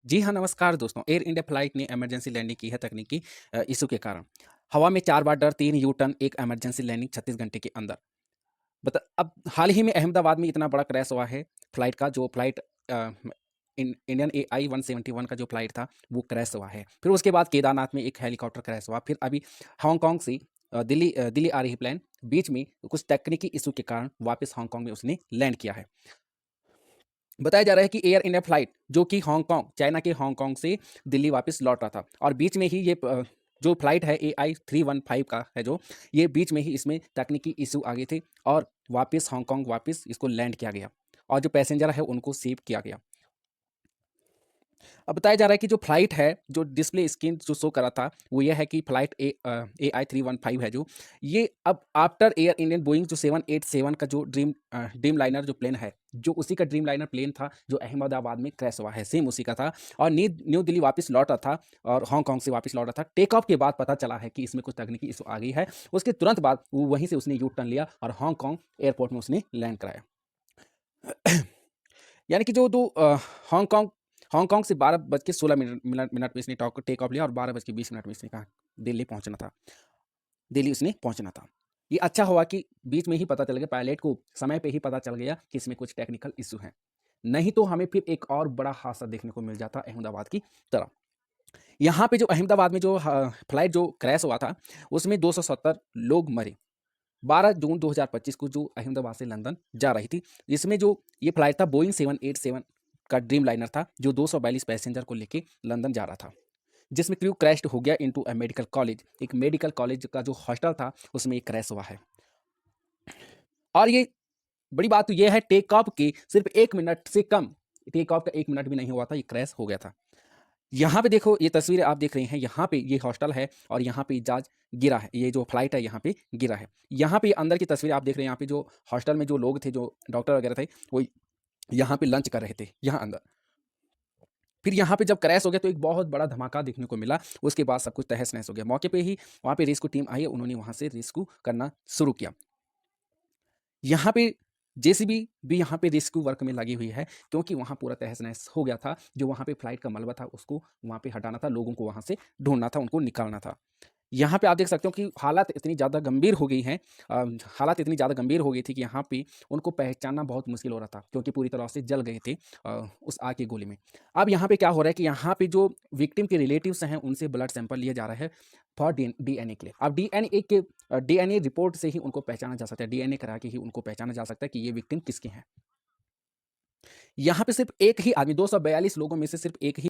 जी हाँ, नमस्कार दोस्तों। एयर इंडिया फ्लाइट ने इमरजेंसी लैंडिंग की है तकनीकी इश्यू के कारण। हवा में 4 बार डर, 3 यू टर्न, 1 इमरजेंसी लैंडिंग 36 घंटे के अंदर। अब हाल ही में अहमदाबाद में इतना बड़ा क्रैश हुआ है फ्लाइट का, जो फ्लाइट अ, इंडियन एआई 171 का जो फ्लाइट था, वो क्रैश हुआ है। फिर उसके बाद केदारनाथ में एक हेलीकॉप्टर क्रैश हुआ। फिर अभी हांगकांग से दिल्ली आ रही प्लेन, बीच में कुछ तकनीकी इश्यू के कारण वापस हांगकांग में उसने लैंड किया है। बताया जा रहा है कि एयर इंडिया फ्लाइट जो कि हांगकांग, चाइना के हांगकांग से दिल्ली वापस लौट रहा था और बीच में ही जो फ्लाइट है एआई 315 का है, जो ये बीच में ही इसमें तकनीकी इशू आ गए थे और वापस हांगकांग वापस इसको लैंड किया गया और जो पैसेंजर है उनको सेव किया गया। अब बताया जा रहा है कि जो फ्लाइट है, जो डिस्प्ले स्क्रीन जो शो कर रहा था, वो ये है कि फ्लाइट एआई 315 है, जो ये अब आफ्टर एयर इंडियन बोइंग जो 787 का जो ड्रीम लाइनर जो प्लेन है, जो उसी का ड्रीम लाइनर प्लेन था जो अहमदाबाद में क्रैश हुआ है, सेम उसी का था और न्यू न्यू दिल्ली वापस लौटा था और हांगकांग से वापस लौटा था। टेक ऑफ के बाद पता चला है कि इसमें कुछ तकनीकी इशू आ गई है। उसके तुरंत बाद वो वहीं से उसने यू टर्न लिया और हांगकांग एयरपोर्ट में उसने लैंड कराया। यानी कि जो हांगकांग हांगकांग से 12 बज के 16 मिनट में इसने टेक ऑफ लिया और 12 बज के 20 मिनट में इसने कहा दिल्ली पहुंचना था। दिल्ली उसने पहुंचना था। ये अच्छा हुआ कि बीच में ही पता चल गया, पायलट को समय पे ही पता चल गया कि इसमें कुछ टेक्निकल इशू है। नहीं तो हमें फिर एक और बड़ा हादसा देखने को मिल जाता अहमदाबाद की तरह। यहाँ पे जो अहमदाबाद में जो फ्लाइट जो क्रैश हुआ था, उसमें 270 लोग मरे। 12 जून 2025 को जो अहमदाबाद से लंदन जा रही थी, जिसमें जो ये फ्लाइट था बोइंग 787 का ड्रीम लाइनर था, जो 242 पैसेंजर को लेके लंदन जा रहा था, जिसमें क्रू क्रैश्ड हो गया इनटू अ मेडिकल कॉलेज। एक मेडिकल कॉलेज का जो हॉस्टल था, उसमें एक क्रैश हुआ है। और ये बड़ी बात तो ये है, टेक ऑफ के सिर्फ 1 मिनट से कम, टेक ऑफ का 1 मिनट भी नहीं हुआ था, ये क्रैश हो गया था। यहाँ पे देखो, ये तस्वीरें आप देख रहे हैं, यहाँ पे ये हॉस्टल है और यहाँ पे जहाज गिरा है, ये जो फ्लाइट है यहाँ पे गिरा है। यहाँ पे अंदर की तस्वीरें आप देख रहे हैं, यहाँ पे जो हॉस्टल में जो लोग थे, जो डॉक्टर वगैरह थे, वो यहाँ पे लंच कर रहे थे यहाँ अंदर। फिर यहाँ पे जब क्रैश हो गया तो एक बहुत बड़ा धमाका देखने को मिला। उसके बाद सब कुछ तहस नहस हो गया। मौके पे ही वहाँ पे रेस्क्यू टीम आई, उन्होंने वहाँ से रेस्क्यू करना शुरू किया। यहाँ पे जेसीबी भी यहाँ पे रेस्क्यू वर्क में लगी हुई है, क्योंकि वहाँ पूरा तहस-नहस हो गया था। जो वहाँ पे फ्लाइट का मलबा था, उसको वहाँ पे हटाना था, लोगों को वहाँ से ढूँढना था, उनको निकालना था। यहाँ पे आप देख सकते हो कि हालात इतनी ज़्यादा गंभीर हो गई हैं, हालात इतनी ज़्यादा गंभीर हो गई थी कि यहाँ पे उनको पहचानना बहुत मुश्किल हो रहा था, क्योंकि पूरी तरह से जल गए थे उस आग की गोली में। अब यहाँ पे क्या हो रहा है कि यहाँ पे जो विक्टिम के रिलेटिव्स हैं, उनसे ब्लड सैंपल लिया जा रहा है फॉर डीएनए के लिए। अब डीएनए रिपोर्ट से ही उनको पहचाना जा सकता है, डीएनए करा के ही उनको पहचाना जा सकता है कि ये विक्टिम किसके हैं। यहाँ पे सिर्फ एक ही आदमी, 242 लोगों में से सिर्फ एक ही